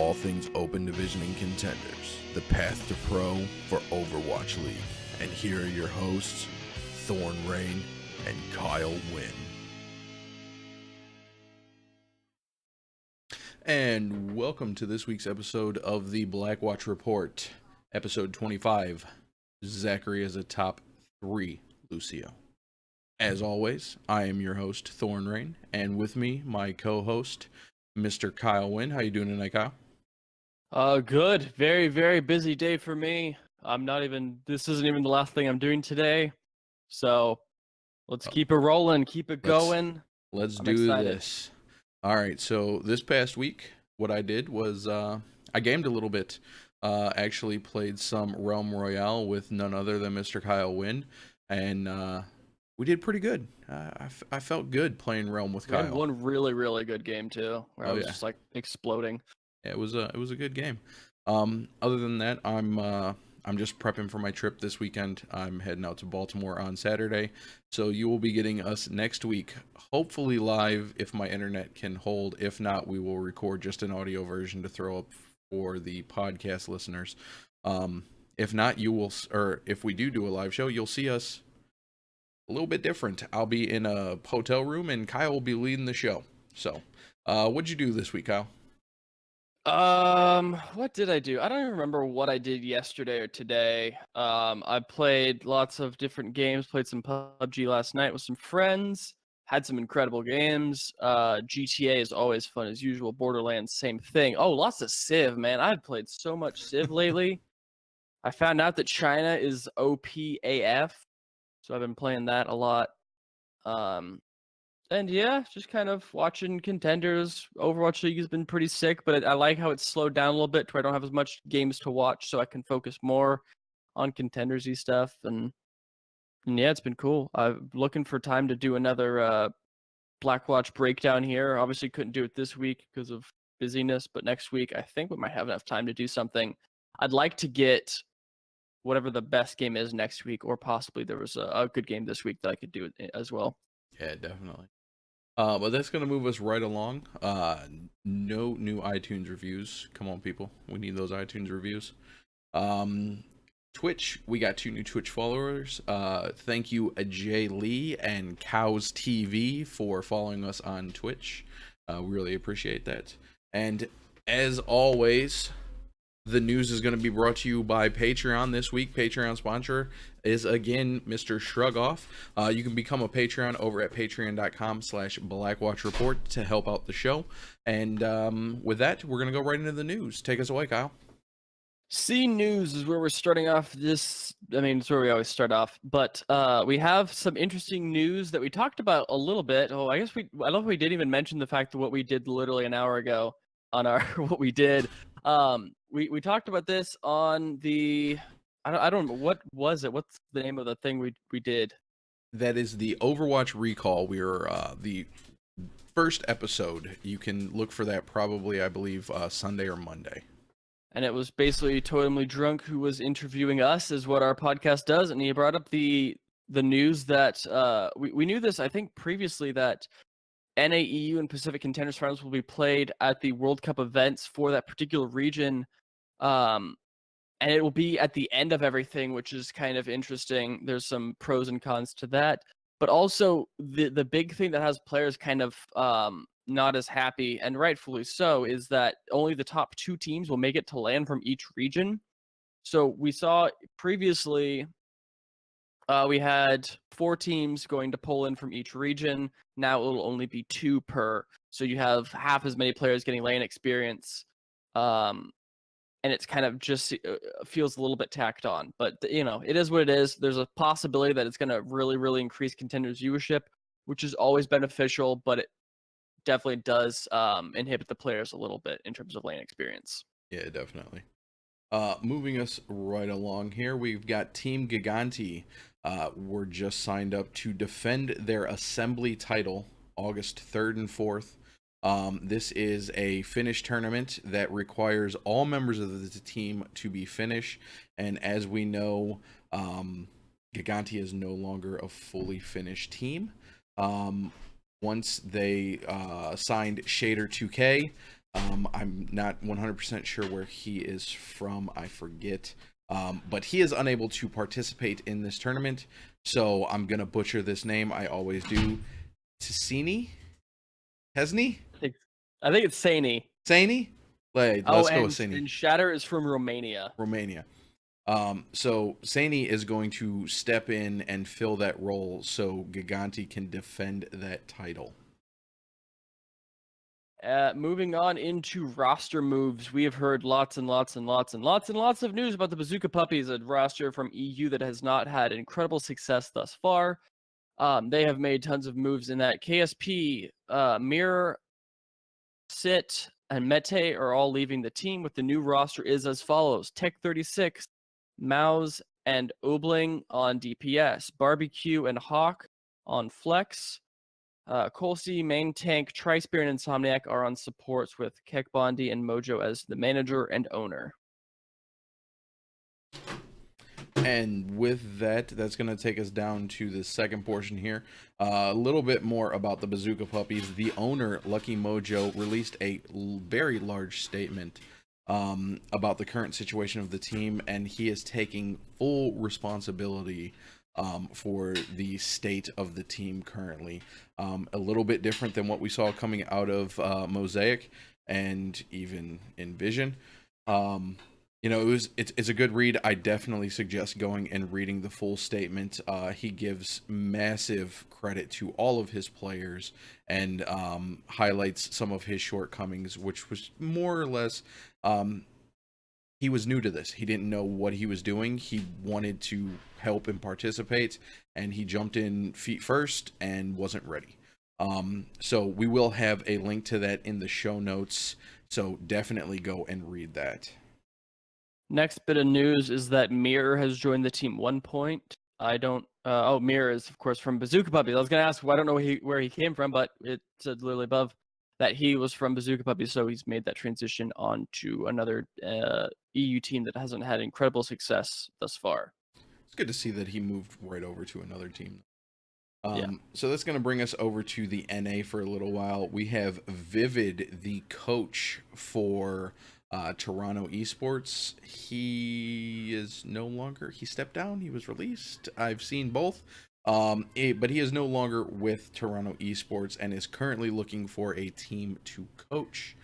all things Open Division and Contenders, the path to pro for Overwatch League. And here are your hosts, Thorn Rain and Kyle Wynn. And welcome to this week's episode of the Blackwatch Report, episode 25, Zachareee as a top 3 Lucio. As always, I am your host, Thorn Rain, and with me, my co-host, Mr. Kyle Wynn. How you doing tonight, Kyle? Good. Very, very busy day for me. This isn't even the last thing I'm doing today. So let's keep it rolling, keep it going. Let's do this. All right, so this past week, what I did was I gamed a little bit. Actually played some Realm Royale with none other than Mr. Kyle Wynn, and we did pretty good. I felt good playing Realm with Kyle. We had one really, really good game too, where I was just like exploding. Yeah, it was a good game. Other than that, I'm just prepping for my trip this weekend. I'm heading out to Baltimore on Saturday, so you will be getting us next week, hopefully live if my internet can hold. If not, we will record just an audio version to throw up for the podcast listeners. If not, if we do a live show, you'll see us a little bit different. I'll be in a hotel room and Kyle will be leading the show. So, what'd you do this week, Kyle? What did I do? I don't even remember what I did yesterday or today. I played lots of different games, played some PUBG last night with some friends, had some incredible games. GTA is always fun as usual. Borderlands, same thing. Oh, lots of Civ, man. I've played so much Civ lately. I found out that China is OPAF, so I've been playing that a lot. And yeah, just kind of watching Contenders. Overwatch League has been pretty sick, but I like how it's slowed down a little bit to where I don't have as much games to watch, so I can focus more on Contenders-y stuff. And yeah, it's been cool. I'm looking for time to do another Blackwatch breakdown here. Obviously couldn't do it this week because of busyness, but next week I think we might have enough time to do something. I'd like to get whatever the best game is next week, or possibly there was a good game this week that I could do it as well. Yeah, definitely. But that's going to move us right along. No new iTunes reviews. Come on, people. We need those iTunes reviews. Twitch, we got 2 new Twitch followers. Thank you, Jay Lee and Cows TV, for following us on Twitch. We really appreciate that. And as always, the news is going to be brought to you by Patreon this week. Patreon sponsor is, again, Mr. Shrugoff. You can become a Patreon over at patreon.com/blackwatchreport to help out the show. And with that, we're going to go right into the news. Take us away, Kyle. C News is where we're starting off this. I mean, it's where we always start off. But we have some interesting news that we talked about a little bit. Oh, I don't know if we didn't even mention the fact that what we did literally an hour ago on our what we did. We talked about this on the I don't remember, what was it? What's the name of the thing we did? That is the Overwatch Recall. We were the first episode. You can look for that probably, I believe, Sunday or Monday. And it was basically Totally Drunk who was interviewing us, is what our podcast does, and he brought up the news that we knew this, I think, previously, that NAEU and Pacific Contenders Finals will be played at the World Cup events for that particular region. And it will be at the end of everything, which is kind of interesting. There's some pros and cons to that. But also, the big thing that has players kind of not as happy, and rightfully so, is that only the top 2 teams will make it to land from each region. So we saw previously we had 4 teams going to Poland from each region. Now it'll only be 2 per. So you have half as many players getting lane experience. And it's kind of just feels a little bit tacked on. But, you know, it is what it is. There's a possibility that it's going to really, really increase Contenders viewership, which is always beneficial, but it definitely does inhibit the players a little bit in terms of lane experience. Yeah, definitely. Moving us right along here, we've got Team Giganti. Were just signed up to defend their Assembly title August 3rd and 4th. This is a Finnish tournament that requires all members of the team to be Finnish, and as we know, Giganti is no longer a fully Finnish team. Once they signed Shader 2K, I'm not 100% sure where he is from. I forget. But he is unable to participate in this tournament. So I'm going to butcher this name. I always do. Tseini? Hesney? I think it's Tseini. Tseini? Let's go with Tseini. And Shatter is from Romania. Romania. So Tseini is going to step in and fill that role so Giganti can defend that title. Moving on into roster moves, we have heard lots and lots and lots and lots and lots of news about the Bazooka Puppiez, a roster from EU that has not had incredible success thus far. They have made tons of moves in that. KSP, Mirror, Sit, and Mete are all leaving the team, with the new roster is as follows: Tech 36, Mauz, and Obling on DPS, Barbecue and Hawk on Flex. Kolsti, Main Tank, Trispear, and Insomniac are on supports, with Kek Bondi and Mojo as the manager and owner. And with that, that's going to take us down to the second portion here. A little bit more about the Bazooka Puppiez. The owner, Lucky Mojo, released a very large statement about the current situation of the team, and he is taking full responsibility for the state of the team currently. A little bit different than what we saw coming out of Mosaic and even in Vision. You know, it's a good read. I definitely suggest going and reading the full statement. He gives massive credit to all of his players and highlights some of his shortcomings, which was more or less, he was new to this. He didn't know what he was doing. He wanted to help and participate, and he jumped in feet first and wasn't ready. So we will have a link to that in the show notes, so definitely go and read that. Next bit of news is that Mirror has joined the team. 1 point. I don't. Mirror is, of course, from Bazooka Puppiez. I was going to ask, I don't know where he came from, but it said literally above that he was from Bazooka Puppiez, so he's made that transition on to another EU team that hasn't had incredible success thus far. It's good to see that he moved right over to another team. Yeah. So that's going to bring us over to the NA for a little while. We have Vivid, the coach for Toronto Esports. He is no longer, he stepped down, he was released. I've seen both. But he is no longer with Toronto Esports and is currently looking for a team to coach.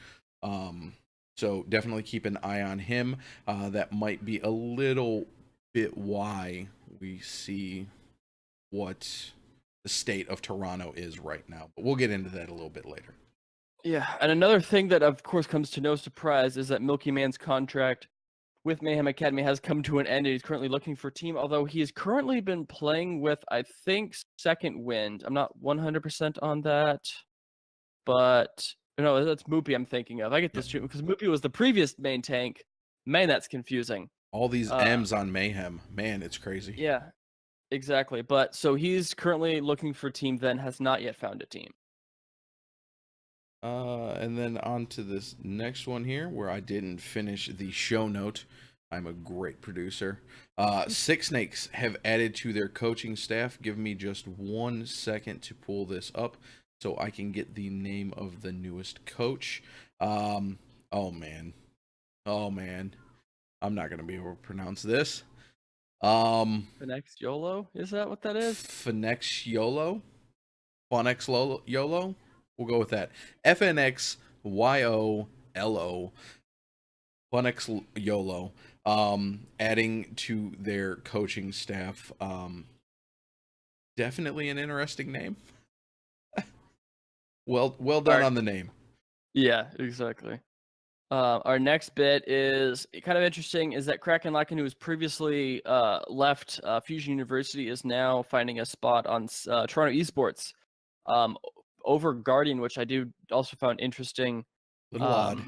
So definitely keep an eye on him. That might be a little bit why we see what the state of Toronto is right now. But we'll get into that a little bit later. Yeah, and another thing that, of course, comes to no surprise is that Milky Man's contract with Mayhem Academy has come to an end, and he's currently looking for a team, although he has currently been playing with, I think, Second Wind. I'm not 100% on that, but no, that's Moopy I'm thinking of. I get this because Moopy was the previous main tank. Man, that's confusing. All these M's on Mayhem. Man, it's crazy. Yeah, exactly. But so he's currently looking for a team, then has not yet found a team. And then on to this next one here, where I didn't finish the show note. I'm a great producer. Six Snakes have added to their coaching staff. Give me just 1 second to pull this up so I can get the name of the newest coach. Oh man. I'm not gonna be able to pronounce this. Phonex YOLO? Is that what that is? Phonex YOLO? Phonex YOLO? We'll go with that. FNXYOLO. Phonex YOLO. Adding to their coaching staff. Definitely an interesting name. well done on the name. Yeah, exactly. Our next bit is kind of interesting, is that Kraken Lacken, who was previously left Fusion University, is now finding a spot on Toronto Esports over Guardian, which I do also found interesting. Little odd.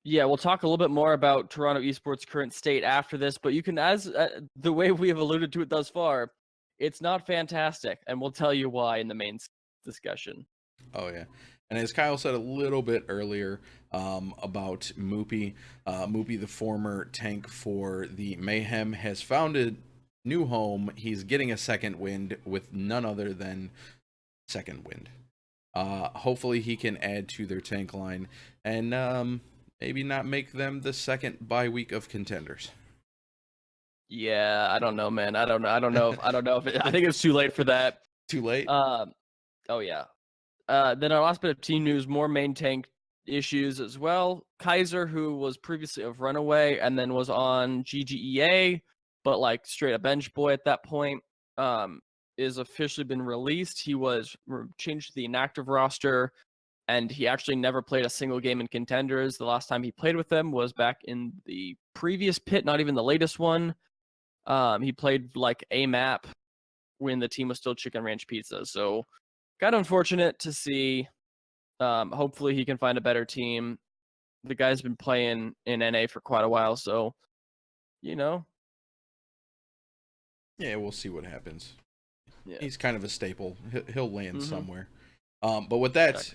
Yeah, we'll talk a little bit more about Toronto Esports' current state after this, but you can, as the way we have alluded to it thus far, it's not fantastic, and we'll tell you why in the main discussion. Oh, yeah. And as Kyle said a little bit earlier about Moopy, Moopy, the former tank for the Mayhem, has found a new home. He's getting a second wind with none other than Second Wind. Hopefully he can add to their tank line and maybe not make them the second bye week of Contenders. Yeah, I don't know, man. I don't know. I don't know if I think it's too late for that. Too late? Oh yeah. Then our last bit of team news, more main tank issues as well. Kaiser, who was previously of Runaway and then was on GGEA, but like straight up bench boy at that point, is officially been released. He was changed to the inactive roster, and he actually never played a single game in Contenders. The last time he played with them was back in the previous pit, not even the latest one. He played like a map when the team was still Chicken Ranch Pizza. So kind of unfortunate to see. Hopefully he can find a better team. The guy's been playing in NA for quite a while, so Yeah, we'll see what happens. Yeah. He's kind of a staple. He'll land somewhere. But with that,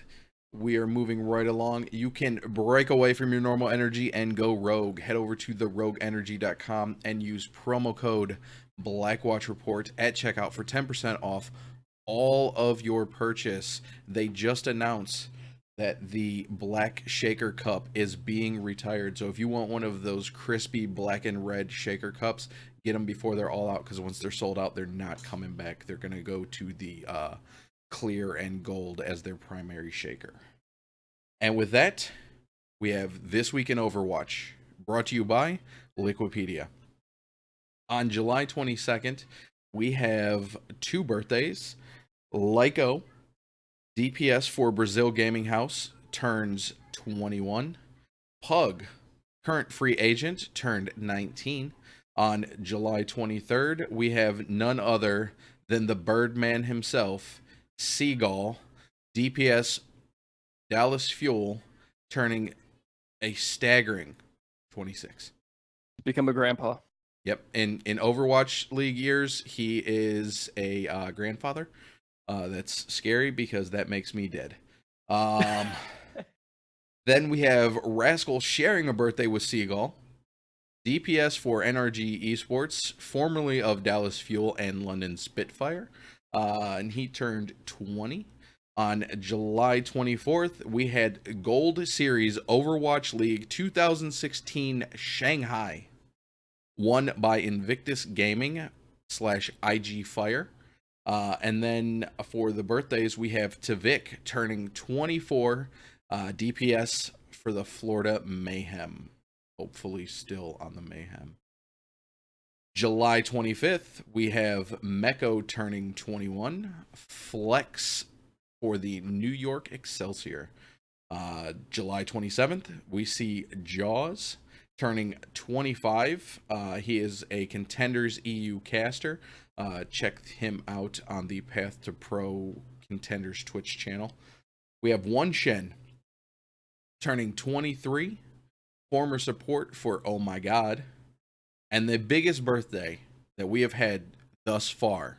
we are moving right along. You can break away from your normal energy and go rogue. Head over to therogueenergy.com and use promo code BlackwatchReport at checkout for 10% off all of your purchase. They just announced that the Black Shaker Cup is being retired. So if you want one of those crispy black and red shaker cups, get them before they're all out, because once they're sold out, they're not coming back. They're going to go to the clear and gold as their primary shaker. And with that, we have This Week in Overwatch, brought to you by Liquipedia. On July 22nd, we have two birthdays. Lyco, DPS for Brazil Gaming House, turns 21. Pug, current free agent, turned 19. On July 23rd, we have none other than the Birdman himself, Seagull, DPS Dallas Fuel, turning a staggering 26. Become a grandpa. Yep. In Overwatch League years, he is a grandfather. That's scary because that makes me dead. Then we have Rascal sharing a birthday with Seagull. DPS for NRG Esports, formerly of Dallas Fuel and London Spitfire. And he turned 20. On July 24th, we had Gold Series Overwatch League 2016 Shanghai, won by Invictus Gaming / IG Fire. And then for the birthdays, we have Tavik turning 24, DPS for the Florida Mayhem. Hopefully still on the Mayhem. July 25th, we have Meko turning 21, Flex for the New York Excelsior. July 27th, we see Jaws turning 25. He is a Contenders EU caster. Check him out on the Path to Pro Contenders Twitch channel. We have One Shen turning 23, former support for Oh My God, and the biggest birthday that we have had thus far,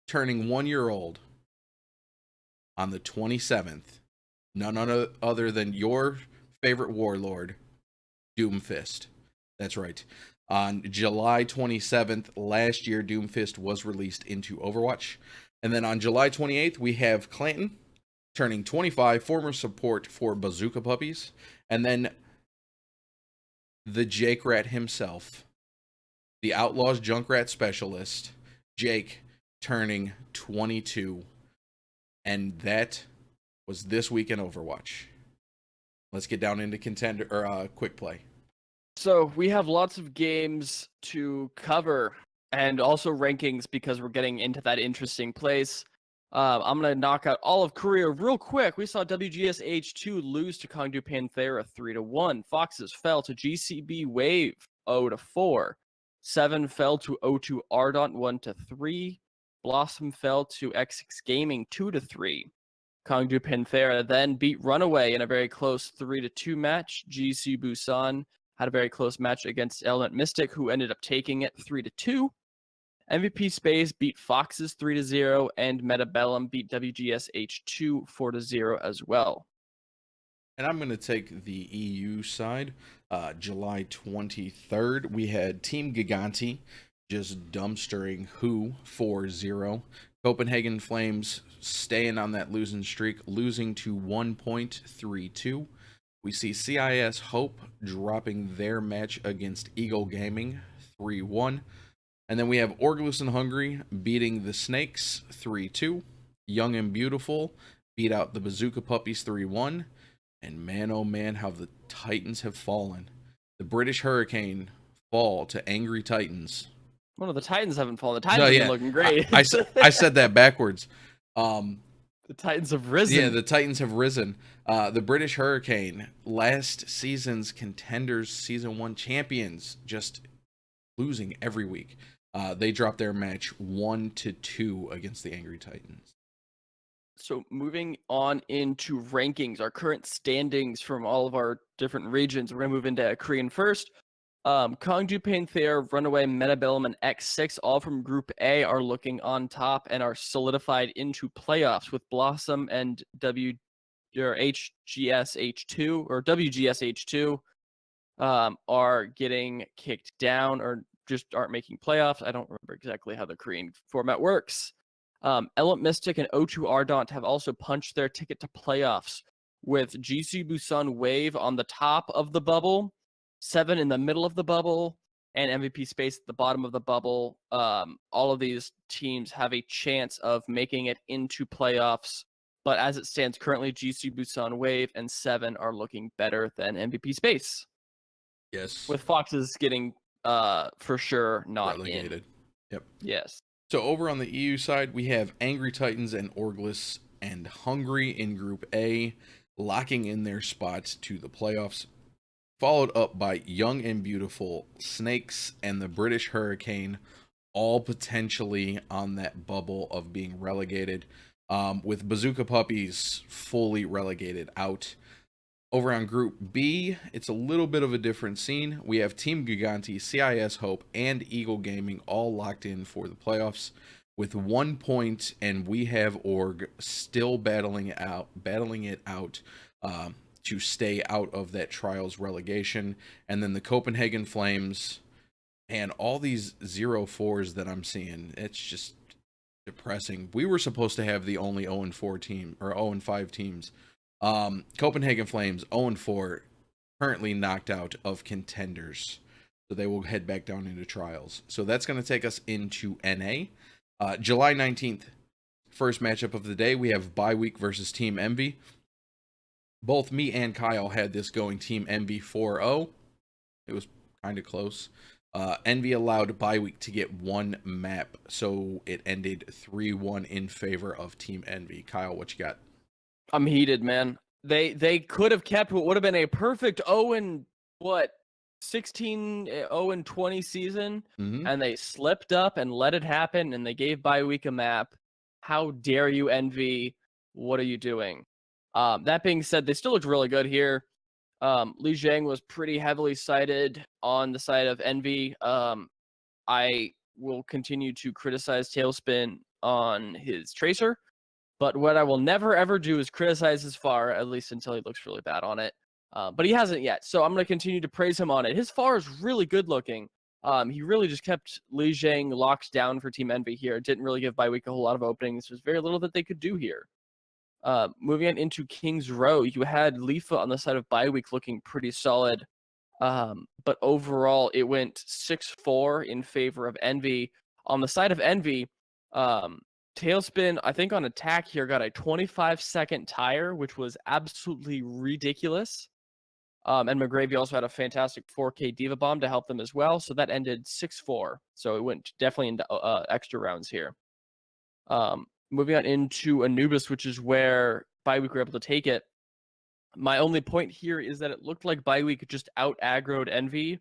turning 1 year old on the 27th, none other than your favorite warlord, Doomfist. That's right. On July 27th last year, Doomfist was released into Overwatch. And then on July 28th, we have Clanton turning 25, former support for Bazooka Puppies. And then the Jake Rat himself, the Outlaws Junkrat specialist, Jake, turning 22. And that was This Week in Overwatch. Let's get down into contender or quick play. So we have lots of games to cover and also rankings because we're getting into that interesting place. I'm going to knock out all of Korea real quick. We saw WGS H2 lose to Kongdu Panthera 3-1. Foxes fell to GCB Wave 0-4. 7 fell to O2 Ardent 1-3. Blossom fell to XX Gaming 2-3. Kongdu Panthera then beat Runaway in a very close 3-2 match. GC Busan had a very close match against Element Mystic, who ended up taking it 3-2. MVP Space beat Foxes 3-0, and Metabellum beat WGS H2 4-0 as well. And I'm going to take the EU side. July 23rd, we had Team Giganti just dumpstering Who 4-0. Copenhagen Flames staying on that losing streak, losing to 1.32. We see CIS Hope dropping their match against Eagle Gaming 3-1. And then we have Orglus and Hungary beating the Snakes 3-2. Young and Beautiful beat out the Bazooka Puppies 3-1. And man, oh man, how the Titans have fallen. The British Hurricane fall to Angry Titans. Well, the Titans haven't fallen. The Titans have been looking great. I said that backwards. The Titans have risen. Yeah, the Titans have risen. The British Hurricane, last season's Contenders Season 1 champions, just losing every week. They dropped their match 1-2 against the Angry Titans. So moving on into rankings, our current standings from all of our different regions. We're going to move into Korean first. Kongju, Panthea, Runaway, Metabellum, and X6, all from Group A, are looking on top and are solidified into playoffs, with Blossom and HGSH2 or WGSH2 are getting kicked down or just aren't making playoffs. I don't remember exactly how the Korean format works. Element Mystic and O2 Ardent have also punched their ticket to playoffs, with GC Busan Wave on the top of the bubble, 7 in the middle of the bubble, and MVP Space at the bottom of the bubble. All of these teams have a chance of making it into playoffs, but as it stands currently, GC Busan Wave and 7 are looking better than MVP Space. Yes. With Foxes getting for sure not relegated. Yep. Yes. So over on the EU side, we have Angry Titans and Orglus and Hungary in Group A, locking in their spots to the playoffs, followed up by Young and Beautiful, Snakes, and the British Hurricane, all potentially on that bubble of being relegated, with Bazooka Puppies fully relegated out. Over on Group B, it's a little bit of a different scene. We have Team Giganti, CIS Hope, and Eagle Gaming all locked in for the playoffs with 1 point, and we have Org still battling it out to stay out of that Trials relegation. And then the Copenhagen Flames and all these 0-4s that I'm seeing, it's just depressing. We were supposed to have the only 0-4 team or 0-5 teams. Copenhagen Flames 0-4, currently knocked out of Contenders, so they will head back down into Trials. So that's going to take us into NA. July 19th, first matchup of the day, we have Bye Week versus Team Envy. Both me and Kyle had this going Team Envy 4-0. It was kind of close. Envy allowed Bye Week to get one map, so it ended 3-1 in favor of Team Envy. Kyle, what you got? I'm heated, man. They could have kept what would have been a perfect 0-20 season, and they slipped up and let it happen, and they gave Bye Week a map. How dare you, Envy? What are you doing? That being said, they still looked really good here. Li Jiang was pretty heavily cited on the side of Envy. I will continue to criticize Tailspin on his Tracer, but what I will never, ever do is criticize his FAR, at least until he looks really bad on it. But he hasn't yet, so I'm going to continue to praise him on it. His FAR is really good looking. He really just kept Li Jiang locked down for Team Envy here. Didn't really give Bye Week a whole lot of openings. There's very little that they could do here. Moving on into King's Row, you had Lifa on the side of Bye Week looking pretty solid. But overall, it went 6-4 in favor of Envy. On the side of Envy, Tailspin, I think on attack here, got a 25-second tire, which was absolutely ridiculous. And McGravy also had a fantastic 4K Diva Bomb to help them as well. So that ended 6-4. So it went definitely into extra rounds here. Moving on into Anubis, which is where Bye Week were able to take it. My only point here is that it looked like Bye Week just out-aggroed Envy.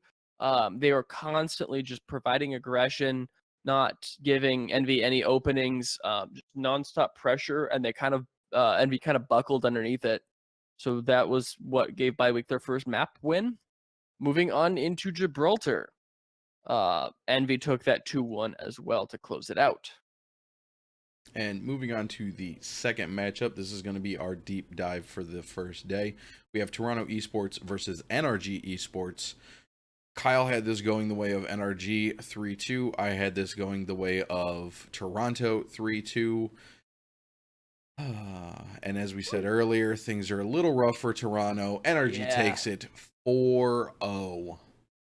They were constantly just providing aggression, not giving Envy any openings, just nonstop pressure, and they kind of Envy kind of buckled underneath it. So that was what gave Bye Week their first map win. Moving on into Gibraltar, Envy took that 2-1 as well to close it out. And moving on to the second matchup, this is going to be our deep dive for the first day. We have Toronto Esports versus NRG Esports. Kyle had this going the way of NRG 3-2. I had this going the way of Toronto 3-2. And as we said earlier, things are a little rough for Toronto. Energy Yeah. takes it 4-0.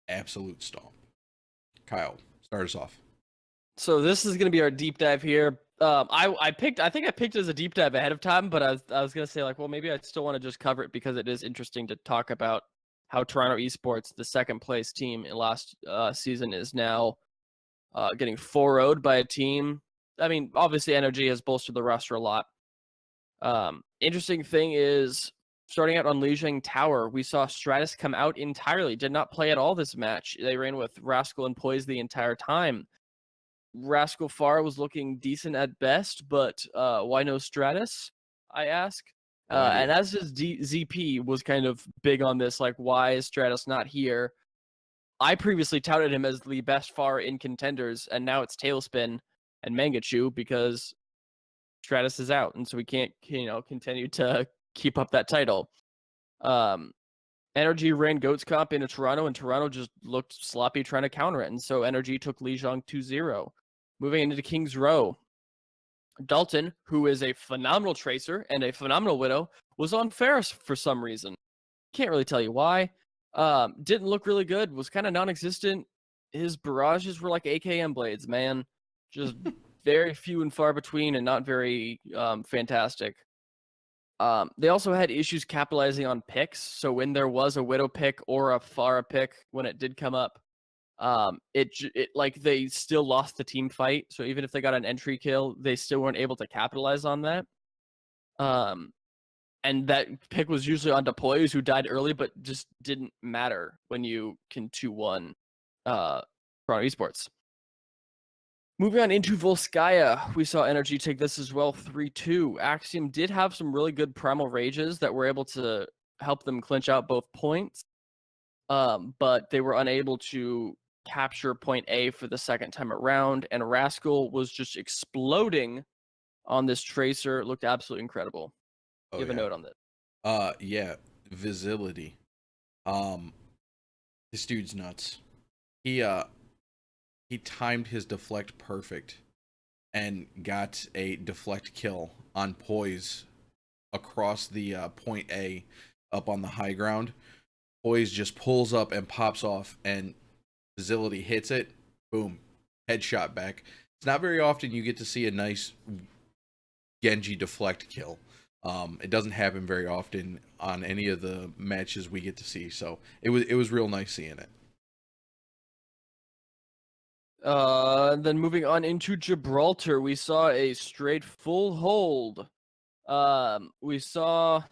Absolute stomp. Kyle, start us off. So this is gonna be our deep dive here. I think I picked it as a deep dive ahead of time, but I was gonna say like, well, maybe I still want to just cover it because it is interesting to talk about how Toronto Esports, the second place team in last season, is now getting 4-0'd by a team. I mean, obviously, Energy has bolstered the roster a lot. Interesting thing is, starting out on Lijiang Tower, we saw Stratus come out entirely, did not play at all this match. They ran with Rascal and Poise the entire time. Rascal Far was looking decent at best, but why no Stratus, I ask? And as his ZP was kind of big on this, like, why is Stratus not here? I previously touted him as the best Far in Contenders, and now it's Tailspin and Mangachu because Stratus is out, and so we can't, continue to keep up that title. Energy ran Goats Comp into Toronto, and Toronto just looked sloppy trying to counter it, and so Energy took Lijiang 2-0. Moving into King's Row, Dalton, who is a phenomenal tracer and a phenomenal Widow, was on Ferris for some reason. Can't really tell you why. Didn't look really good, was kind of non-existent. His barrages were like AKM blades, man. Just very few and far between and not very fantastic. They also had issues capitalizing on picks. So when there was a Widow pick or a Pharah pick, when it did come up, it like they still lost the team fight. So even if they got an entry kill, they still weren't able to capitalize on that. And that pick was usually on Poise, who died early, but just didn't matter when you can 2-1 Toronto Esports. Moving on into Volskaya, we saw Energy take this as well, 3-2. Axiom did have some really good Primal Rages that were able to help them clinch out both points, but they were unable to capture point A for the second time around, and Rascal was just exploding on this Tracer. It looked absolutely incredible. You have a note on this? Yeah, Visibility. This dude's nuts. He timed his deflect perfect and got a deflect kill on Poise across the point A up on the high ground. Poise just pulls up and pops off, and Visibility hits it. Boom. Headshot back. It's not very often you get to see a nice Genji deflect kill. It doesn't happen very often on any of the matches we get to see, so it was real nice seeing it. Then moving on into Gibraltar, we saw a straight full hold. We saw,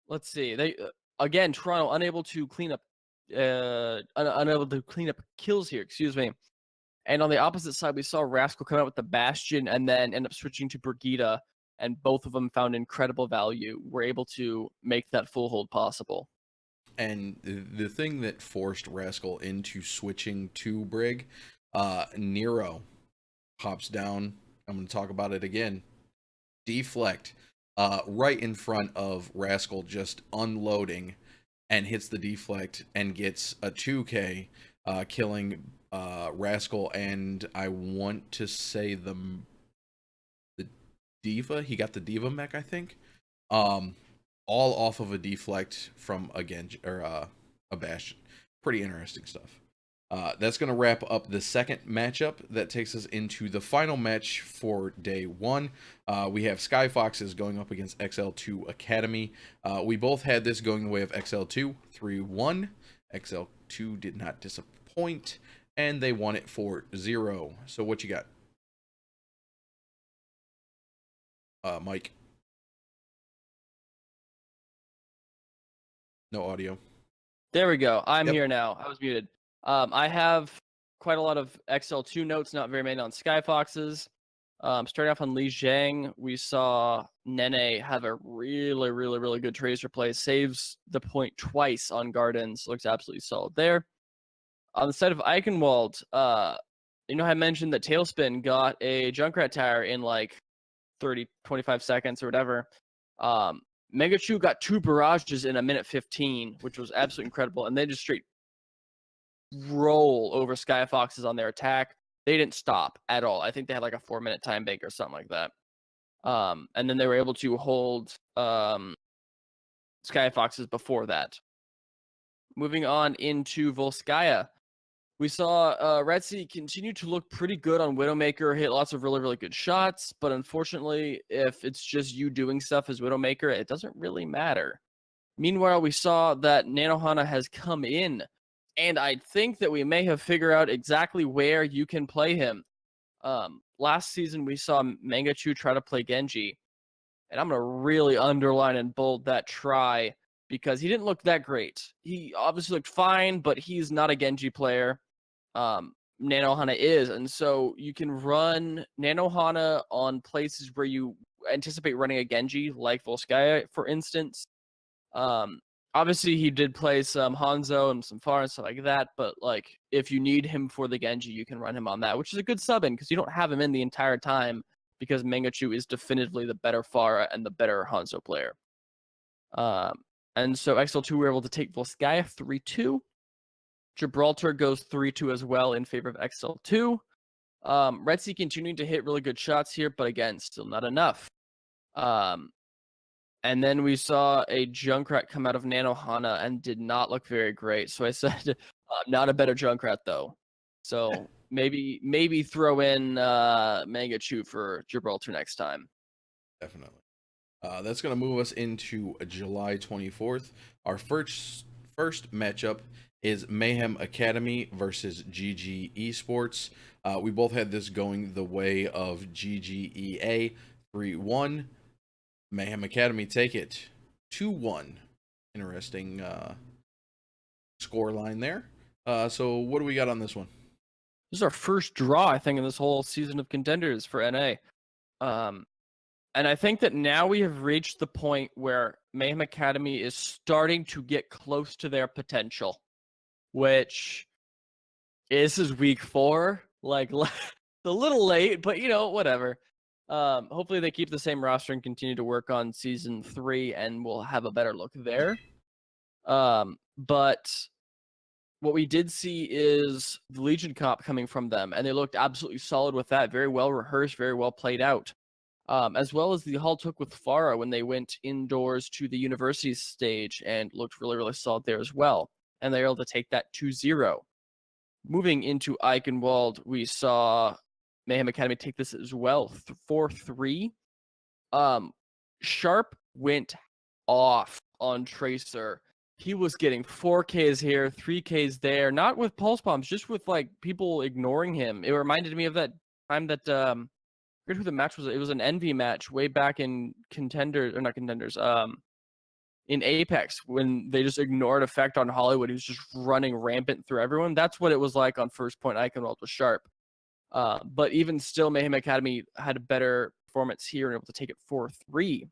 let's see, they again Toronto unable to clean up, unable to clean up kills here. Excuse me. And on the opposite side, we saw Rascal come out with the Bastion and then end up switching to Brigitte, and both of them found incredible value. Were able to make that full hold possible. And the thing that forced Rascal into switching to Brig, Nero pops down. I'm going to talk about it again. Deflect, right in front of Rascal, just unloading, and hits the deflect and gets a 2K, killing Rascal, and I want to say the Diva. He got the Diva mech, I think. All off of a deflect from a Bastion. Pretty interesting stuff. That's going to wrap up the second matchup. That takes us into the final match for day one. We have Sky Foxes going up against XL2 Academy. We both had this going the way of XL2, 3-1. XL2 did not disappoint, and they won it 4-0. So what you got? Mike? No audio. There we go. I'm here now. I was muted. I have quite a lot of XL2 notes, not very many on Sky Foxes. Starting off on Lijiang, we saw Nene have a really, really, really good Tracer play. Saves the point twice on Gardens. Looks absolutely solid there. On the side of Eichenwald, I mentioned that Tailspin got a Junkrat Tower in like 25 seconds or whatever. Megachu got 2 barrages in a minute 15, which was absolutely incredible. And they just straight roll over Sky Foxes on their attack. They didn't stop at all. I think they had like a 4-minute time bank or something like that. And then they were able to hold Sky Foxes before that. Moving on into Volskaya, we saw Retzi continue to look pretty good on Widowmaker, hit lots of really, really good shots, but unfortunately, if it's just you doing stuff as Widowmaker, it doesn't really matter. Meanwhile, we saw that Nanohana has come in, and I think that we may have figured out exactly where you can play him. Last season, we saw Mangachu try to play Genji, and I'm going to really underline and bold that try because he didn't look that great. He obviously looked fine, but he's not a Genji player. Nanohana is, and so you can run Nanohana on places where you anticipate running a Genji, like Volskaya, for instance. Obviously he did play some Hanzo and some Pharah and stuff like that, but like if you need him for the Genji, you can run him on that, which is a good sub in because you don't have him in the entire time because Mangachu is definitively the better Pharah and the better Hanzo player. And so XL2 were able to take Volskaya 3-2. Gibraltar goes 3-2 as well in favor of XL2. Retzi continuing to hit really good shots here, but again, still not enough. And then we saw a Junkrat come out of Nanohana and did not look very great. So I said, not a better Junkrat though. So maybe throw in Mangachu for Gibraltar next time. Definitely. That's going to move us into July 24th. Our first matchup is Mayhem Academy versus GG Esports. We both had this going the way of GGEA 3-1. Mayhem Academy take it 2-1. Interesting score line there. So what do we got on this one? This is our first draw, I think, in this whole season of Contenders for NA. And I think that now we have reached the point where Mayhem Academy is starting to get close to their potential, which this is week 4. Like, a little late, but, whatever. Hopefully they keep the same roster and continue to work on season 3, and we'll have a better look there. But what we did see is the Legion comp coming from them, and they looked absolutely solid with that. Very well rehearsed, very well played out. As well as the Hull took with Pharah when they went indoors to the university stage and looked really, really solid there as well. And they were able to take that 2-0. Moving into Eichenwald, we saw Mayhem Academy take this as well, 4-3. Sharp went off on Tracer. He was getting 4Ks here, 3Ks there, not with pulse bombs, just with like people ignoring him. It reminded me of that time that I forget who the match was. It was an Envy match way back in Contenders, or not Contenders, in Apex, when they just ignored Effect on Hollywood. He was just running rampant through everyone. That's what it was like on First Point Eichenwald with Sharp. But even still, Mayhem Academy had a better performance here and able to take it 4-3.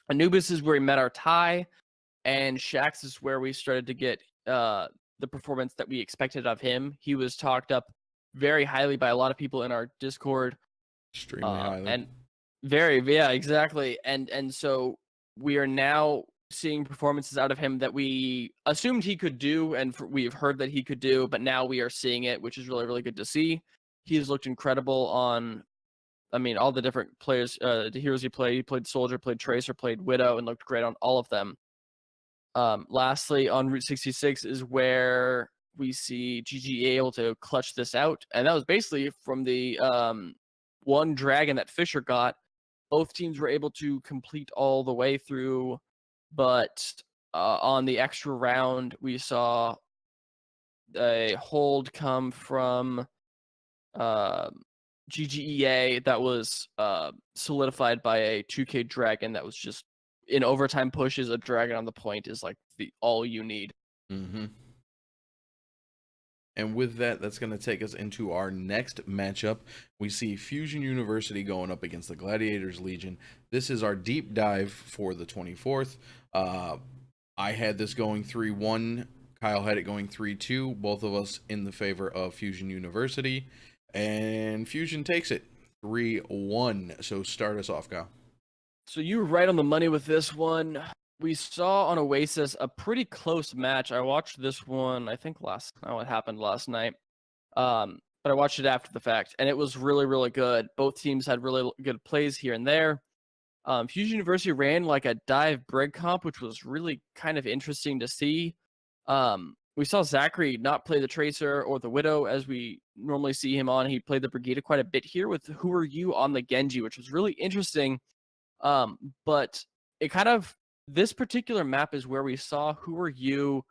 Anubis is where we met our tie, and Shax is where we started to get the performance that we expected of him. He was talked up very highly by a lot of people in our Discord. Extremely highly. And yeah, exactly. And so we are now seeing performances out of him that we assumed he could do, and we've heard that he could do, but now we are seeing it, which is really, really good to see. He's looked incredible on, all the different players, the heroes he played. He played Soldier, played Tracer, played Widow, and looked great on all of them. Lastly, on Route 66 is where we see GGA able to clutch this out, and that was basically from the one dragon that Fisher got. Both teams were able to complete all the way through, but on the extra round, we saw a hold come from GGEA that was solidified by a 2K dragon that was just in overtime pushes. A dragon on the point is like all you need. Mm-hmm. And with that, that's going to take us into our next matchup. We see Fusion University going up against the Gladiators Legion. This is our deep dive for the 24th. I had this going 3-1. Kyle had it going 3-2. Both of us in the favor of Fusion University. And Fusion takes it 3-1. So start us off, Kyle. So you were right on the money with this one. We saw on Oasis a pretty close match. I watched this one, I think it happened last night. but I watched it after the fact, and it was really, really good. Both teams had really good plays here and there. Fusion University ran like a dive break comp, which was really kind of interesting to see. We saw Zachareee not play the Tracer or the Widow as we normally see him on. He played the Brigida quite a bit here with Who Are You on the Genji, which was really interesting. But it kind of, this particular map is where we saw Who Are You,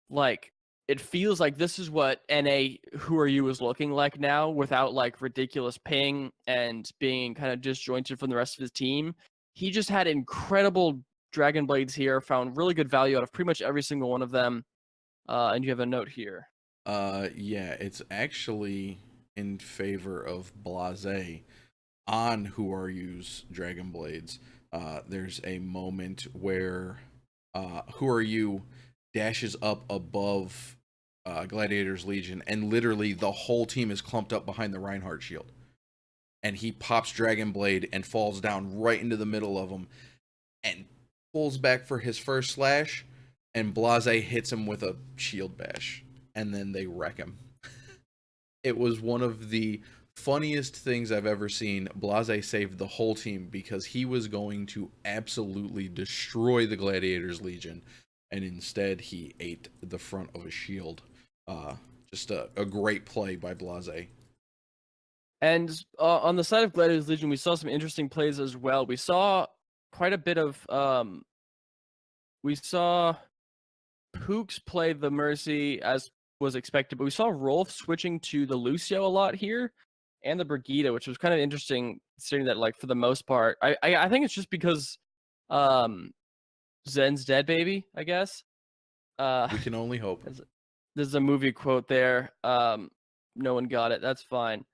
like, it feels like this is what NA Who Are You is looking like now, without like ridiculous ping and being kind of disjointed from the rest of his team. He just had incredible Dragon Blades here, found really good value out of pretty much every single one of them. And you have a note here. Yeah, it's actually in favor of Blase on Who Are You's Dragon Blades. There's a moment where Who Are You dashes up above Gladiator's Legion, and literally the whole team is clumped up behind the Reinhardt shield. And he pops Dragon Blade and falls down right into the middle of them and pulls back for his first slash, and Blase hits him with a shield bash, and then they wreck him. It was one of the funniest things I've ever seen. Blase saved the whole team because he was going to absolutely destroy the Gladiator's Legion, and instead he ate the front of a shield. Just a great play by Blase. And on the side of Gladiator's Legion, we saw some interesting plays as well. We saw quite a bit of we saw Pooks play the Mercy as was expected, but we saw Rolf switching to the Lucio a lot here and the Brigida, which was kind of interesting considering that, like, for the most part, I think it's just because Zen's dead, baby, I guess. We can only hope. There's a movie quote there. No one got it. That's fine.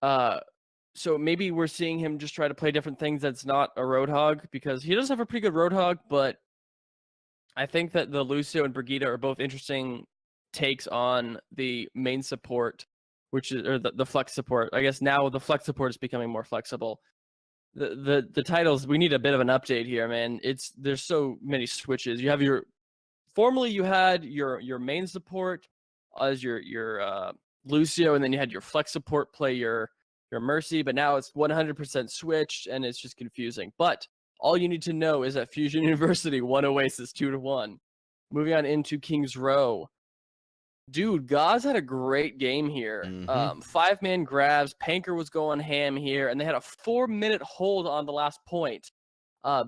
So maybe we're seeing him just try to play different things that's not a Roadhog, because he does have a pretty good Roadhog, but I think that the Lucio and Brigida are both interesting takes on the main support, which is, or the flex support. I guess now the flex support is becoming more flexible. The titles, we need a bit of an update here, man. There's so many switches. You have formerly you had your main support as your Lucio, and then you had your flex support play your Mercy, but now it's 100% switched, and it's just confusing. But all you need to know is that Fusion University won Oasis 2-1. Moving on into King's Row. Dude, Gaz had a great game here. 5-man grabs. Panker was going ham here, and they had a 4-minute hold on the last point.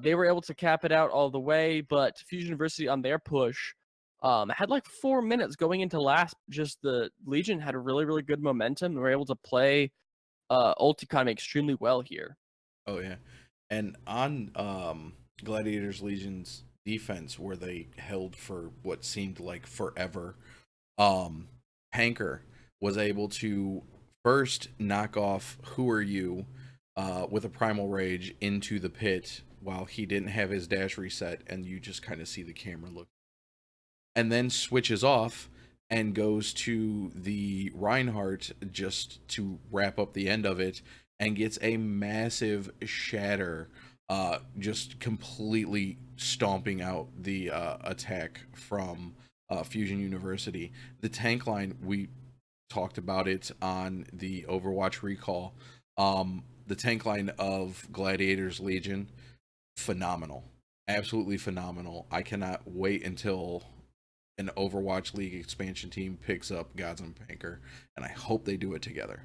They were able to cap it out all the way, but Fusion University on their push had like 4 minutes going into last. Just the Legion had a really, really good momentum. They were able to play ult economy extremely well here. Oh, yeah. And on Gladiator's Legion's defense, where they held for what seemed like forever, Panker was able to first knock off Who Are You with a Primal Rage into the pit while he didn't have his dash reset, and you just kind of see the camera look. And then switches off and goes to the Reinhardt just to wrap up the end of it, and gets a massive shatter, just completely stomping out the attack from Fusion University. The tank line, we talked about it on the Overwatch recall. The tank line of Gladiator's Legion, phenomenal. Absolutely phenomenal. I cannot wait until an Overwatch League expansion team picks up Gods and Panker, and I hope they do it together.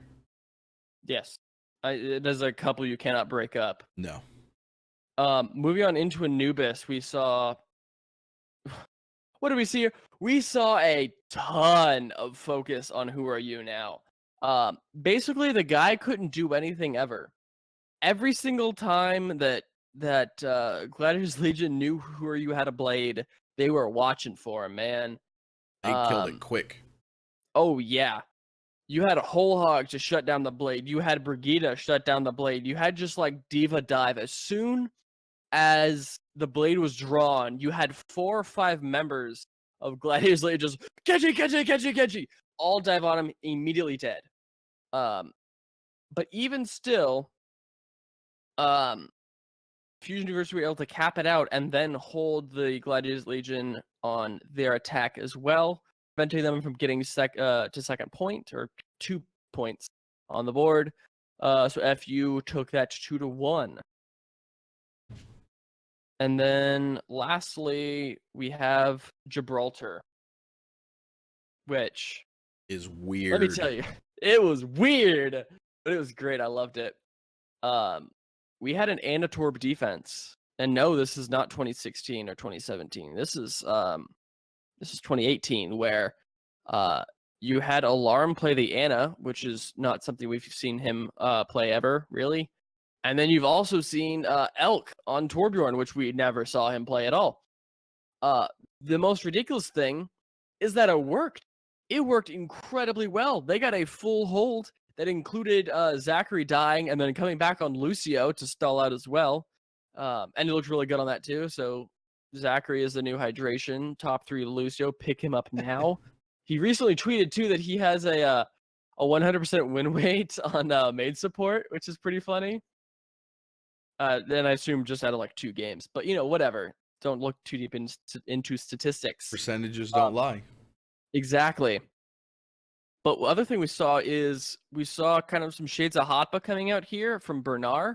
Yes. There's a couple you cannot break up. No. Moving on into Anubis, we saw... What did we see here? We saw a ton of focus on Who Are You now. Basically, the guy couldn't do anything ever. Every single time that Gladiator's Legion knew Who Are You had a blade, they were watching for him, man. They killed it quick. Oh, yeah. You had a whole hog to shut down the blade. You had Brigida shut down the blade. You had just like Diva dive. As soon as the blade was drawn, you had 4 or 5 members of Gladiator's Legion just Genji, all dive on him, immediately dead. But even still, Fusion University were able to cap it out and then hold the Gladiator's Legion on their attack as well, preventing them from getting to second point, or 2 points on the board. So FU took that 2-1. And then lastly, we have Gibraltar, which is weird. let me tell you, it was weird, but it was great. I loved it. We had an Anatorb defense, and no, this is not 2016 or 2017. This is 2018, where you had Alarm play the Ana, which is not something we've seen him play ever, really. And then you've also seen Elk on Torbjorn, which we never saw him play at all. The most ridiculous thing is that it worked. It worked incredibly well. They got a full hold that included Zachareee dying and then coming back on Lucio to stall out as well. And it looked really good on that too. So Zachareee is the new hydration. Top 3 Lucio. Pick him up now. He recently tweeted too that he has a 100% win rate on main support, which is pretty funny. Then I assume just out of like 2 games. But, whatever. Don't look too deep into statistics. Percentages don't lie. Exactly. But the other thing we saw kind of some shades of Hotba coming out here from Bjørndal,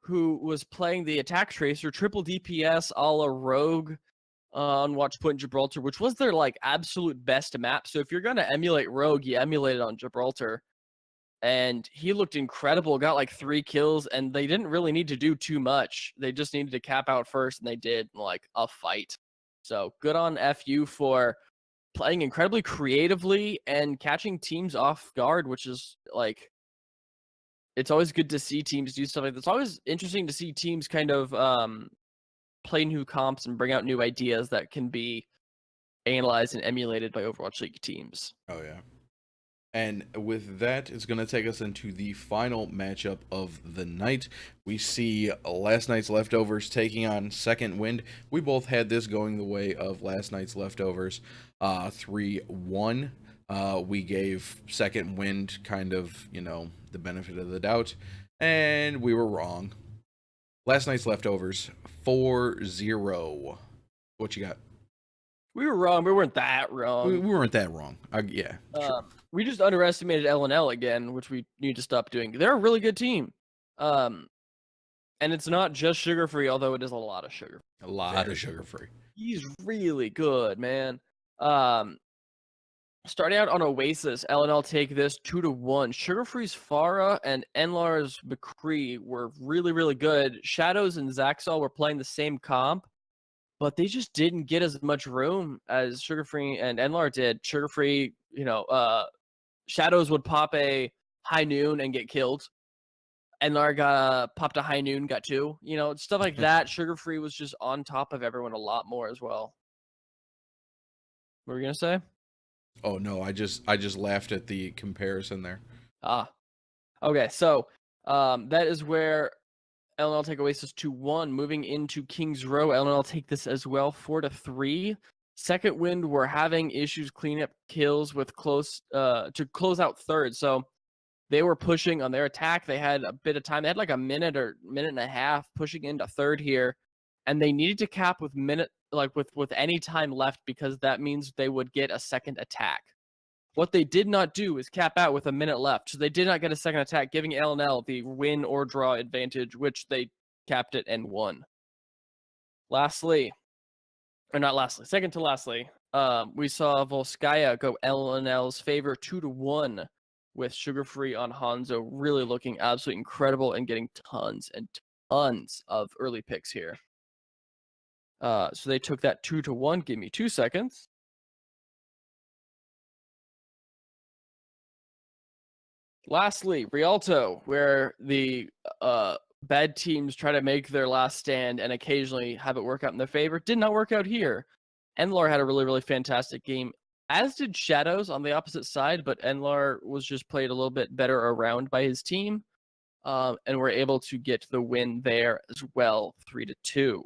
who was playing the attack tracer, triple DPS a la Rogue on Watch Point Gibraltar, which was their like absolute best map. So if you're going to emulate Rogue, you emulate it on Gibraltar. And he looked incredible, got like 3 kills, and they didn't really need to do too much. They just needed to cap out first, and they did like a fight. So good on FU for playing incredibly creatively and catching teams off guard, which is like, it's always good to see teams do stuff like that. It's always interesting to see teams kind of play new comps and bring out new ideas that can be analyzed and emulated by Overwatch League teams. Oh, yeah. And with that, it's going to take us into the final matchup of the night. We see last night's leftovers taking on Second Wind. We both had this going the way of last night's leftovers, 3-1. We gave Second Wind kind of, the benefit of the doubt, and we were wrong. Last night's leftovers, 4-0. What you got? We were wrong. We weren't that wrong. We weren't that wrong. Yeah. Sure. We just underestimated L&L again, which we need to stop doing. They're a really good team. And it's not just sugar-free, although it is a lot of sugar. A lot of sugar-free. He's really good, man. Starting out on Oasis, L&L take this 2-1. Sugar-free's Farah and Enlar's McCree were really, really good. Shadows and Zaxol were playing the same comp, but they just didn't get as much room as Sugar-free and Enlar did. Sugar-free, Shadows would pop a high noon and get killed. Enlar popped a high noon, got 2. Stuff like that. Sugar-free was just on top of everyone a lot more as well. What were you gonna say? Oh no, I just laughed at the comparison there. Okay, so that is where L&L take Oasis 2-1. Moving into Kings Row, L&L take this as well, 4-3. Second Wind were having issues cleaning up kills with to close out third. So they were pushing on their attack. They had a bit of time. They had like a minute or minute and a half pushing into third here, and they needed to cap with with any time left, because that means they would get a second attack. What they did not do is cap out with a minute left, so they did not get a second attack, giving L&L the win or draw advantage, which they capped it and won. Second to lastly, we saw Volskaya go L&L's favor 2-1 with Sugar-free on Hanzo, really looking absolutely incredible and getting tons and tons of early picks here. So they took that 2-1. Give me 2 seconds. Lastly, Rialto, where the bad teams try to make their last stand and occasionally have it work out in their favor. Did not work out here. Enlar had a really, really fantastic game, as did Shadows on the opposite side, but Enlar was just played a little bit better around by his team, and were able to get the win there as well, 3-2.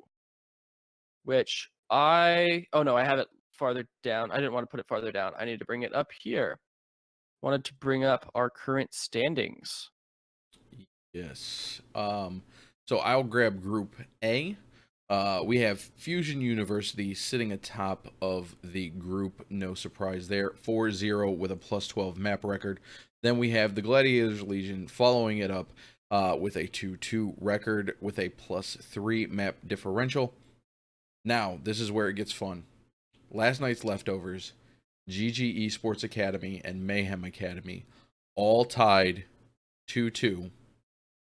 Which I have it farther down. I didn't want to put it farther down. I need to bring it up here. Wanted to bring up our current standings. Yes. So I'll grab Group A. We have Fusion University sitting atop of the group, no surprise there, 4-0 with a +12 map record. Then we have the Gladiators Legion following it up with a 2-2 record with a +3 map differential. Now, this is where it gets fun. Last night's leftovers, GG Esports Academy and Mayhem Academy all tied 2-2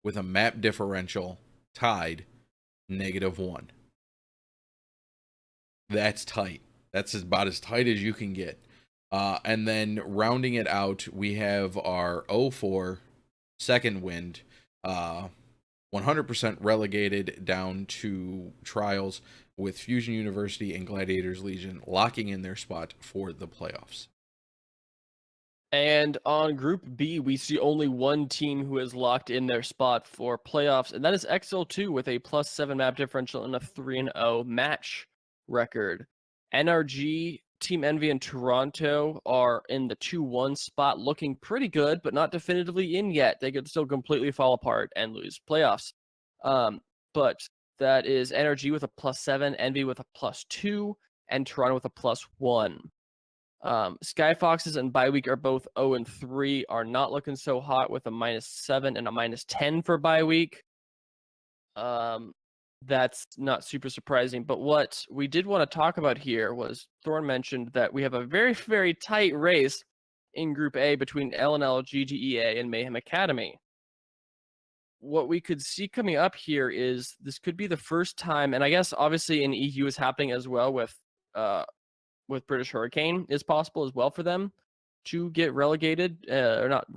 with a map differential tied -1. That's tight. That's about as tight as you can get. And then rounding it out, we have our 0-4 Second Wind, 100% relegated down to trials, with Fusion University and Gladiators Legion locking in their spot for the playoffs. And on Group B, we see only one team who has locked in their spot for playoffs, and that is XL2 with a +7 map differential and a 3-0 match record. NRG, Team Envy, and Toronto are in the 2-1 spot, looking pretty good, but not definitively in yet. They could still completely fall apart and lose playoffs. But that is NRG with a +7, Envy with a +2, and Toronto with a +1. Sky Foxes and Bye-Week are both 0-3, are not looking so hot with a -7 and a -10 for Bye-Week. That's not super surprising, but what we did want to talk about here was Thorn mentioned that we have a very, very tight race in Group A between LNL, GGEA, and Mayhem Academy. What we could see coming up here is this could be the first time, and I guess obviously in EU is happening as well with British Hurricane is possible as well for them to get relegated, or not,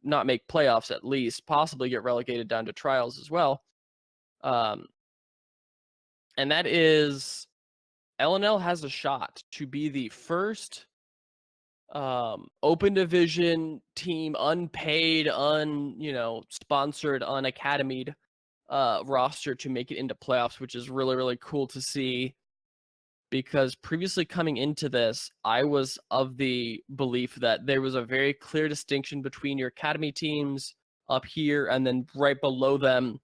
not make playoffs at least, possibly get relegated down to trials as well. And that is LNL has a shot to be the first open division team, unpaid, sponsored, unacademied roster to make it into playoffs, which is really, really cool to see. Because previously coming into this, I was of the belief that there was a very clear distinction between your academy teams up here, and then right below them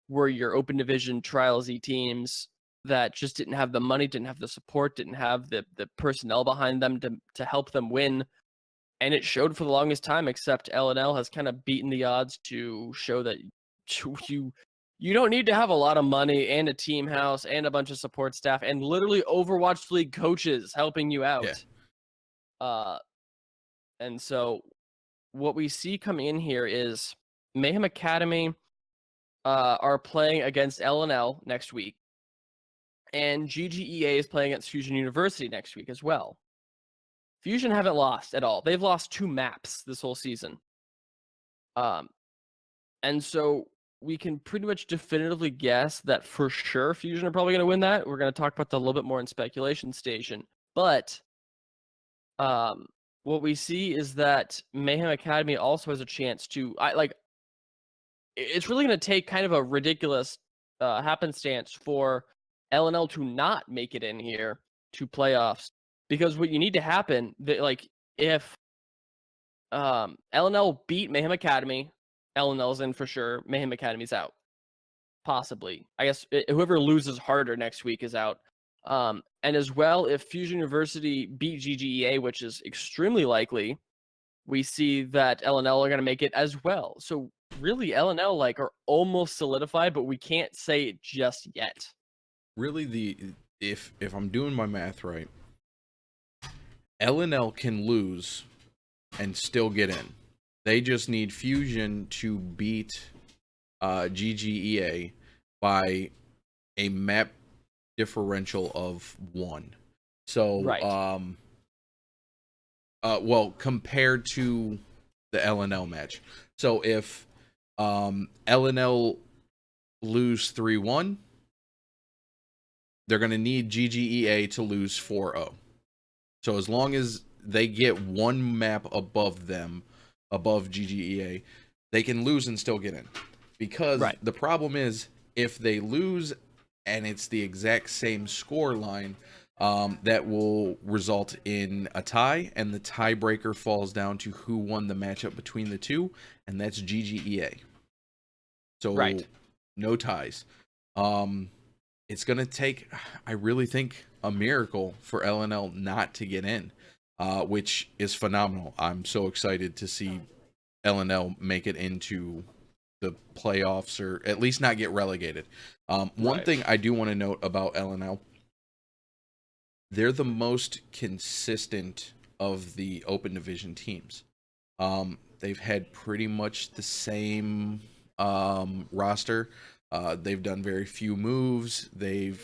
were your open division trial Z teams that just didn't have the money, didn't have the support, didn't have the personnel behind them to help them win. And it showed for the longest time, except LNL has kind of beaten the odds to show that you don't need to have a lot of money and a team house and a bunch of support staff and literally Overwatch League coaches helping you out. Yeah. And so what we see coming in here is Mayhem Academy are playing against LNL next week. And GGEA is playing against Fusion University next week as well. Fusion haven't lost at all. They've lost 2 maps this whole season. And so we can pretty much definitively guess that for sure Fusion are probably going to win that. We're going to talk about that a little bit more in Speculation Station. But what we see is that Mayhem Academy also has a chance to... it's really going to take kind of a ridiculous happenstance for LNL to not make it in here to playoffs. Because what you need to happen, if LNL beat Mayhem Academy, LNL's in for sure. Mayhem Academy's out. Possibly. I guess whoever loses harder next week is out. And as well, if Fusion University beat GGEA, which is extremely likely, we see that LNL are going to make it as well. So really, LNL are almost solidified, but we can't say it just yet. Really, if I'm doing my math right, LNL can lose and still get in. They just need Fusion to beat GGEA by a map differential of 1. So, right. well, compared to the LNL match. So if LNL lose 3-1, they're going to need GGEA to lose 4-0. So as long as they get 1 map above them, above GGEA, they can lose and still get in. Because the problem is, if they lose and it's the exact same score line, that will result in a tie, and the tiebreaker falls down to who won the matchup between the two, and that's GGEA. So no ties. it's going to take, I really think, a miracle for LNL not to get in, which is phenomenal. I'm so excited to see LNL make it into the playoffs, or at least not get relegated. One thing I do want to note about LNL, they're the most consistent of the open division teams. They've had pretty much the same roster. They've done very few moves. They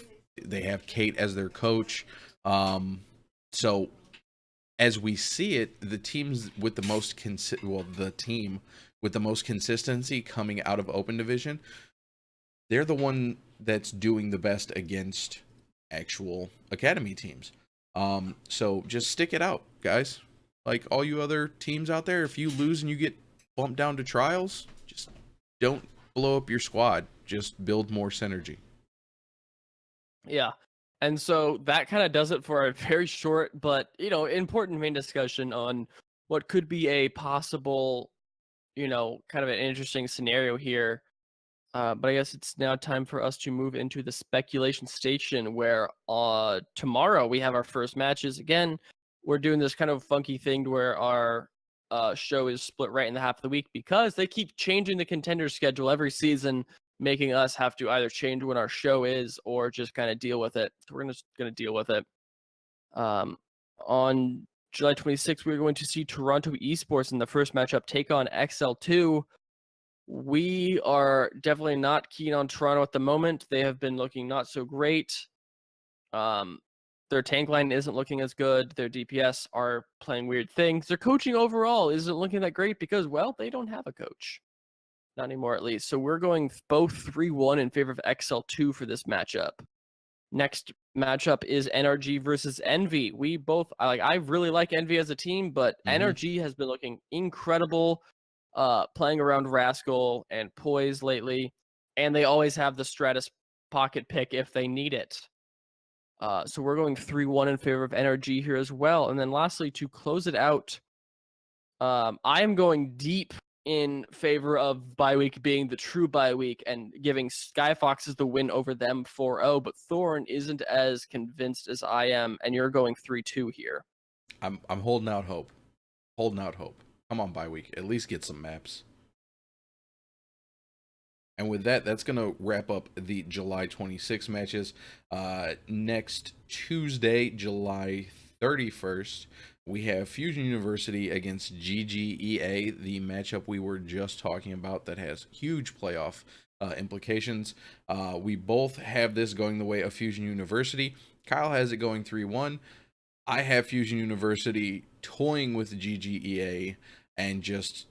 have Kate as their coach. So as we see it, the teams with the most the team with the most consistency coming out of open division, they're the one that's doing the best against actual academy teams. So just stick it out, guys. Like all you other teams out there, if you lose and you get bumped down to trials, just don't blow up your squad. Just build more synergy. Yeah. And so that kind of does it for a very short but, important main discussion on what could be a possible, kind of an interesting scenario here. But I guess it's now time for us to move into the speculation station where tomorrow we have our first matches. Again, we're doing this kind of funky thing where our show is split right in the half of the week because they keep changing the Contenders schedule every season, making us have to either change when our show is or just kind of deal with it. So we're just going to deal with it. On July 26th, we're going to see Toronto Esports in the first matchup take on XL2. We are definitely not keen on Toronto at the moment. They have been looking not so great. Their tank line isn't looking as good. Their DPS are playing weird things. Their coaching overall isn't looking that great because, well, they don't have a coach. Not anymore, at least. So we're going both 3-1 in favor of XL2 for this matchup. Next matchup is NRG versus Envy. I really like Envy as a team, but NRG has been looking incredible. Playing around Rascal and Poise lately, and they always have the Stratus pocket pick if they need it. So we're going 3-1 in favor of NRG here as well. And then lastly, to close it out, I am going deep in favor of bye week being the true bye week and giving Skyfoxes the win over them 4-0, but Thorn isn't as convinced as I am, and you're going 3-2 here. I'm holding out hope. Come on, bye week. At least get some maps. And with that, that's going to wrap up the July 26 matches. Next Tuesday, July 31st, we have Fusion University against GGEA, the matchup we were just talking about that has huge playoff implications. We both have this going the way of Fusion University. Kyle has it going 3-1. I have Fusion University toying with GGEA and just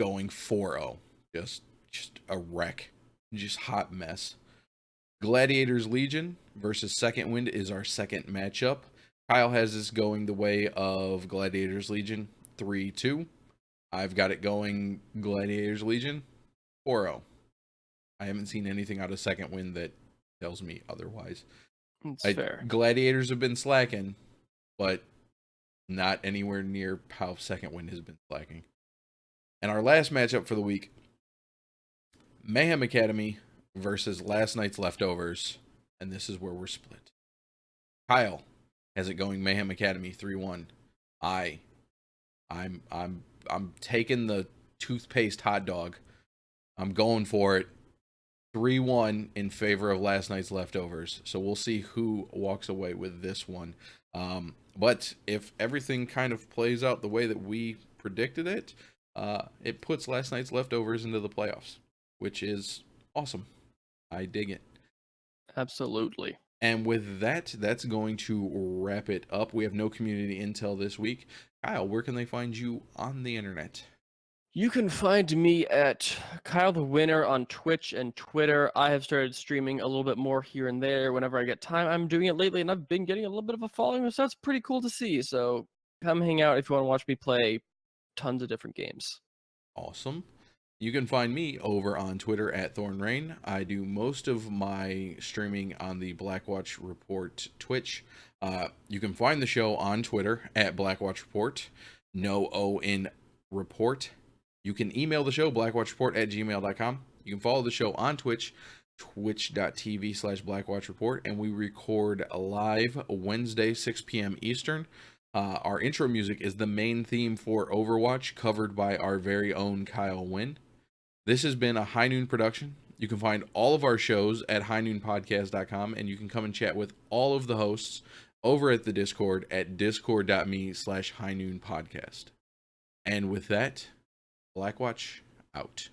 going 4-0. Just a wreck. Just hot mess. Gladiators Legion versus Second Wind is our second matchup. Kyle has this going the way of Gladiators Legion 3-2. I've got it going Gladiators Legion 4-0. I haven't seen anything out of Second Wind that tells me otherwise. It's fair. Gladiators have been slacking, but not anywhere near how Second Wind has been slacking. And our last matchup for the week, Mayhem Academy versus Last Night's Leftovers, and this is where we're split. Kyle has it going Mayhem Academy 3-1. I'm taking the toothpaste hot dog. I'm going for it. 3-1 in favor of Last Night's Leftovers. So we'll see who walks away with this one. But if everything kind of plays out the way that we predicted it, it puts Last Night's Leftovers into the playoffs, which is awesome. I dig it. Absolutely. And with that, that's going to wrap it up. We have no community intel this week. Kyle, where can they find you on the internet? You can find me at Kyle the Winner on Twitch and Twitter. I have started streaming a little bit more here and there whenever I get time. I'm doing it lately, and I've been getting a little bit of a following, so that's pretty cool to see. So come hang out if you want to watch me play tons of different games. Awesome. You can find me over on Twitter at ThornRain. I do most of my streaming on the Blackwatch Report Twitch. You can find the show on Twitter at Blackwatch Report. No O in report. You can email the show, blackwatchreport@gmail.com. You can follow the show on Twitch, twitch.tv/blackwatchreport, and we record live Wednesday 6 p.m. Eastern. Our intro music is the main theme for Overwatch, covered by our very own Kyle Wynn. This has been a High Noon production. You can find all of our shows at highnoonpodcast.com, and you can come and chat with all of the hosts over at the Discord at discord.me/highnoonpodcast. And with that, Blackwatch out.